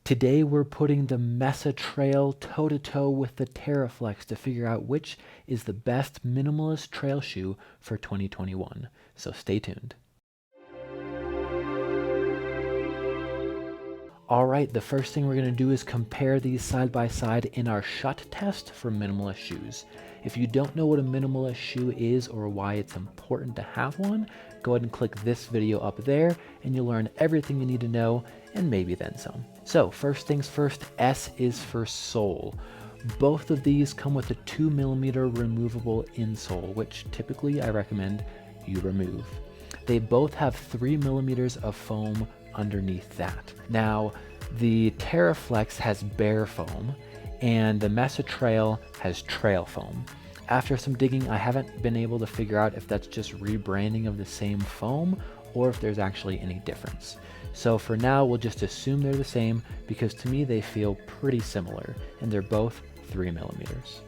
Today we're putting the Mesa Trail toe-to-toe with the TerraFlex to figure out which is the best minimalist trail shoe for 2021. So stay tuned. Alright, the first thing we're going to do is compare these side by side in our shut test for minimalist shoes. If you don't know what a minimalist shoe is or why it's important to have one, go ahead and click this video up there and you'll learn everything you need to know and maybe then some. So first things first, S is for sole. Both of these come with a 2mm removable insole, which typically I recommend you remove. They both have 3mm of foam underneath that. Now, the TerraFlex has bare foam and the Mesa Trail has trail foam. After some digging, I haven't been able to figure out if that's just rebranding of the same foam or if there's actually any difference. So for now, we'll just assume they're the same because to me they feel pretty similar and they're both 3mm.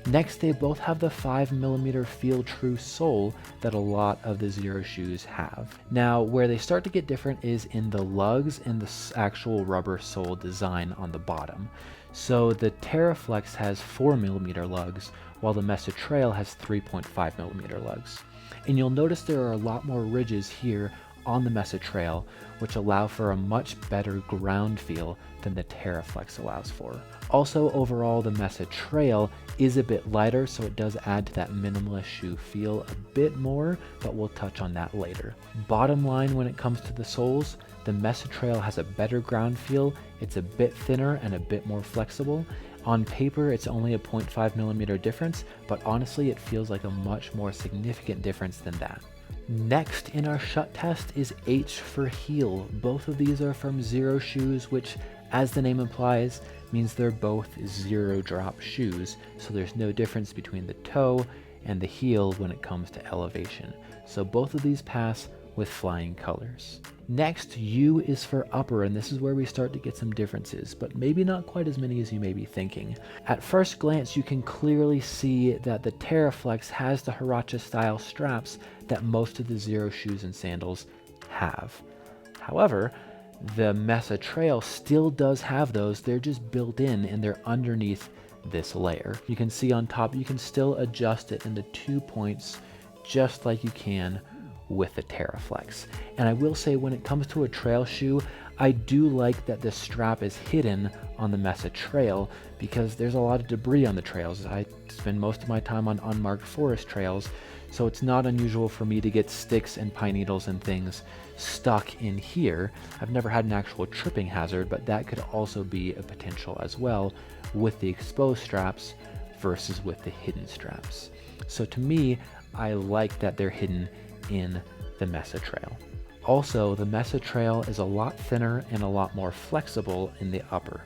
Next, they both have the 5mm Feel True sole that a lot of the Zero shoes have. Now, where they start to get different is in the lugs and the actual rubber sole design on the bottom. So the TerraFlex has 4mm lugs, while the Mesa Trail has 3.5mm lugs. And you'll notice there are a lot more ridges here on the Mesa Trail, which allow for a much better ground feel than the TerraFlex allows for. Also, overall, the Mesa Trail is a bit lighter, so it does add to that minimalist shoe feel a bit more, but we'll touch on that later. Bottom line, when it comes to the soles, the Mesa Trail has a better ground feel, it's a bit thinner and a bit more flexible. On paper, it's only a 0.5mm difference, but honestly, it feels like a much more significant difference than that. Next in our shut test is H for heel. Both of these are from Zero shoes, which, as the name implies, means they're both zero drop shoes, so there's no difference between the toe and the heel when it comes to elevation. So both of these pass with flying colors. Next, U is for upper, and this is where we start to get some differences, but maybe not quite as many as you may be thinking. At first glance, you can clearly see that the TerraFlex has the Huarache style straps that most of the Zero shoes and sandals have. However, the Mesa Trail still does have those, they're just built in and they're underneath this layer. You can see on top, you can still adjust it into 2 points just like you can with the TerraFlex. And I will say, when it comes to a trail shoe, I do like that the strap is hidden on the Mesa Trail because there's a lot of debris on the trails. I spend most of my time on unmarked forest trails, so it's not unusual for me to get sticks and pine needles and things stuck in here. I've never had an actual tripping hazard, but that could also be a potential as well with the exposed straps versus with the hidden straps. So to me, I like that they're hidden in the Mesa Trail. Also, the Mesa Trail is a lot thinner and a lot more flexible in the upper.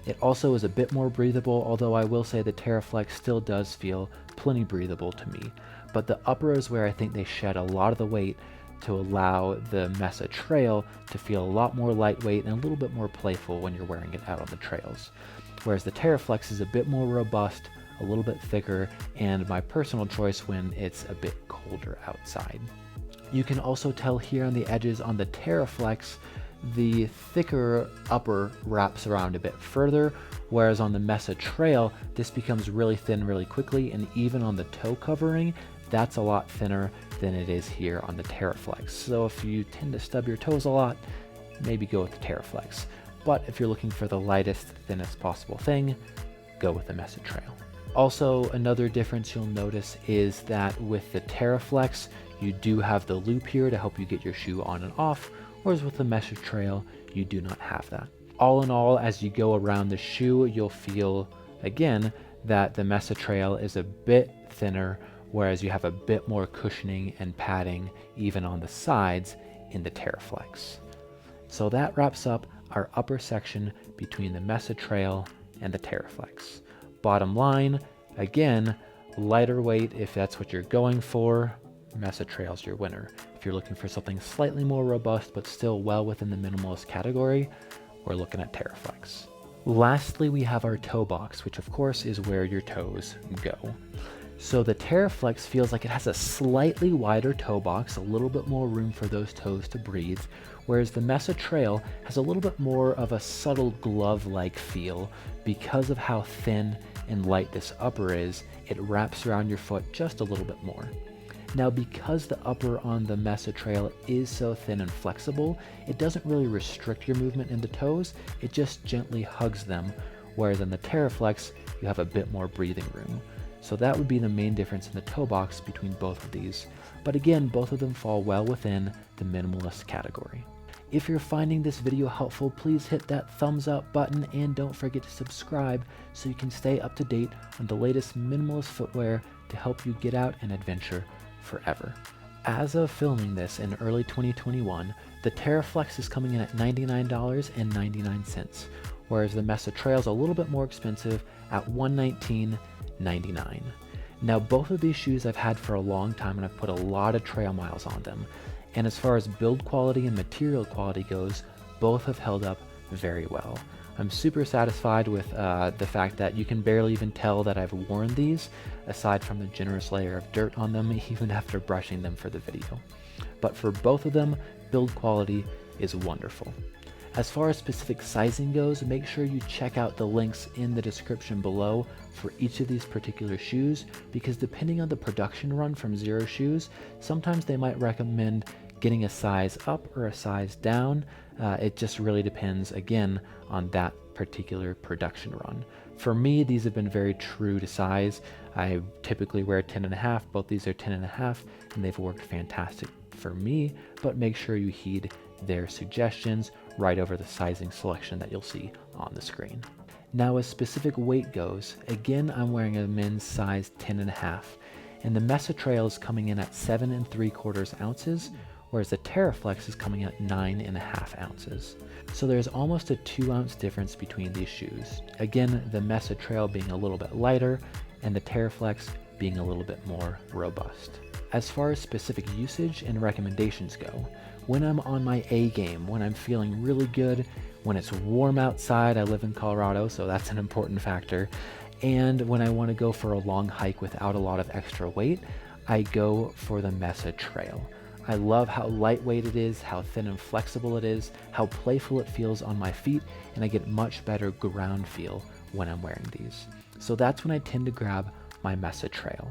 It also is a bit more breathable, although I will say the TerraFlex still does feel plenty breathable to me. But the upper is where I think they shed a lot of the weight to allow the Mesa Trail to feel a lot more lightweight and a little bit more playful when you're wearing it out on the trails. Whereas the TerraFlex is a bit more robust, a little bit thicker, and my personal choice when it's a bit colder outside. You can also tell here on the edges on the TerraFlex, the thicker upper wraps around a bit further, whereas on the Mesa Trail, this becomes really thin really quickly, and even on the toe covering, that's a lot thinner than it is here on the TerraFlex. So if you tend to stub your toes a lot, maybe go with the TerraFlex. But if you're looking for the lightest, thinnest possible thing, go with the Mesa Trail. Also, another difference you'll notice is that with the TerraFlex, you do have the loop here to help you get your shoe on and off, whereas with the Mesa Trail, you do not have that. All in all, as you go around the shoe, you'll feel, again, that the Mesa Trail is a bit thinner, whereas you have a bit more cushioning and padding even on the sides in the TerraFlex. So that wraps up our upper section between the Mesa Trail and the TerraFlex. Bottom line, again, lighter weight if that's what you're going for, Mesa Trail's your winner. If you're looking for something slightly more robust but still well within the minimalist category, we're looking at TerraFlex. Lastly, we have our toe box, which of course is where your toes go. So the TerraFlex feels like it has a slightly wider toe box, a little bit more room for those toes to breathe, whereas the Mesa Trail has a little bit more of a subtle glove-like feel because of how thin and light this upper is. It wraps around your foot just a little bit more. Now, because the upper on the Mesa Trail is so thin and flexible, it doesn't really restrict your movement in the toes, it just gently hugs them, whereas in the TerraFlex, you have a bit more breathing room. So that would be the main difference in the toe box between both of these. But again, both of them fall well within the minimalist category. If you're finding this video helpful, please hit that thumbs up button and don't forget to subscribe so you can stay up to date on the latest minimalist footwear to help you get out and adventure forever. As of filming this in early 2021, the TerraFlex is coming in at $99.99, whereas the Mesa Trail is a little bit more expensive at $119.99. Now, both of these shoes I've had for a long time and I've put a lot of trail miles on them. And as far as build quality and material quality goes, both have held up very well. I'm super satisfied with the fact that you can barely even tell that I've worn these, aside from the generous layer of dirt on them, even after brushing them for the video. But for both of them, build quality is wonderful. As far as specific sizing goes, make sure you check out the links in the description below for each of these particular shoes, because depending on the production run from Zero Shoes, sometimes they might recommend getting a size up or a size down. It just really depends, again, on that particular production run. For me, these have been very true to size. I typically wear 10.5, both these are 10.5, and they've worked fantastic for me, but make sure you heed their suggestions right over the sizing selection that you'll see on the screen. Now, as specific weight goes, again, I'm wearing a men's size 10.5, and the Mesa Trail is coming in at 7.75 ounces, whereas the TerraFlex is coming in at 9.5 ounces. So there's almost a 2-ounce difference between these shoes. Again, the Mesa Trail being a little bit lighter and the TerraFlex being a little bit more robust. As far as specific usage and recommendations go, when I'm on my A game, when I'm feeling really good, when it's warm outside, I live in Colorado, so that's an important factor, and when I want to go for a long hike without a lot of extra weight, I go for the Mesa Trail. I love how lightweight it is, how thin and flexible it is, how playful it feels on my feet, and I get much better ground feel when I'm wearing these. So that's when I tend to grab my Mesa Trail.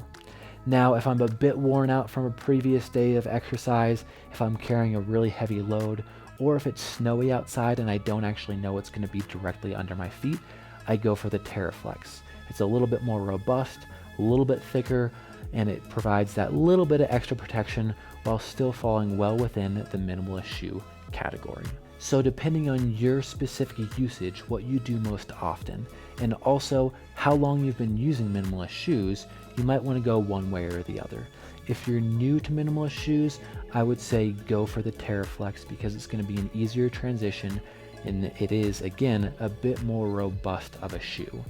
Now, if I'm a bit worn out from a previous day of exercise, if I'm carrying a really heavy load, or if it's snowy outside and I don't actually know what's going to be directly under my feet, I go for the TerraFlex. It's a little bit more robust, a little bit thicker, and it provides that little bit of extra protection while still falling well within the minimalist shoe category. So depending on your specific usage, what you do most often, and also how long you've been using minimalist shoes, you might want to go one way or the other. If you're new to minimalist shoes, I would say go for the TerraFlex because it's going to be an easier transition and it is, again, a bit more robust of a shoe.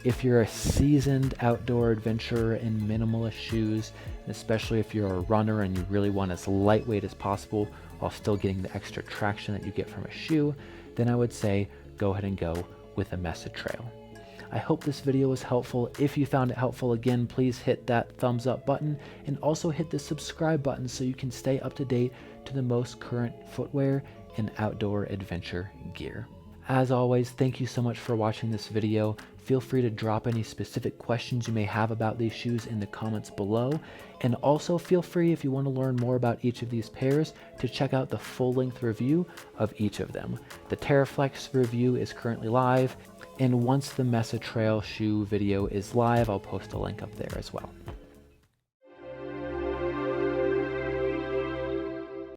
If you're a seasoned outdoor adventurer in minimalist shoes, and especially if you're a runner and you really want as lightweight as possible while still getting the extra traction that you get from a shoe, then I would say go ahead and go with the Mesa Trail. I hope this video was helpful. If you found it helpful, again, please hit that thumbs up button and also hit the subscribe button so you can stay up to date to the most current footwear and outdoor adventure gear. As always, thank you so much for watching this video. Feel free to drop any specific questions you may have about these shoes in the comments below. And also feel free, if you want to learn more about each of these pairs, to check out the full-length review of each of them. The TerraFlex review is currently live, and once the Mesa Trail shoe video is live, I'll post a link up there as well.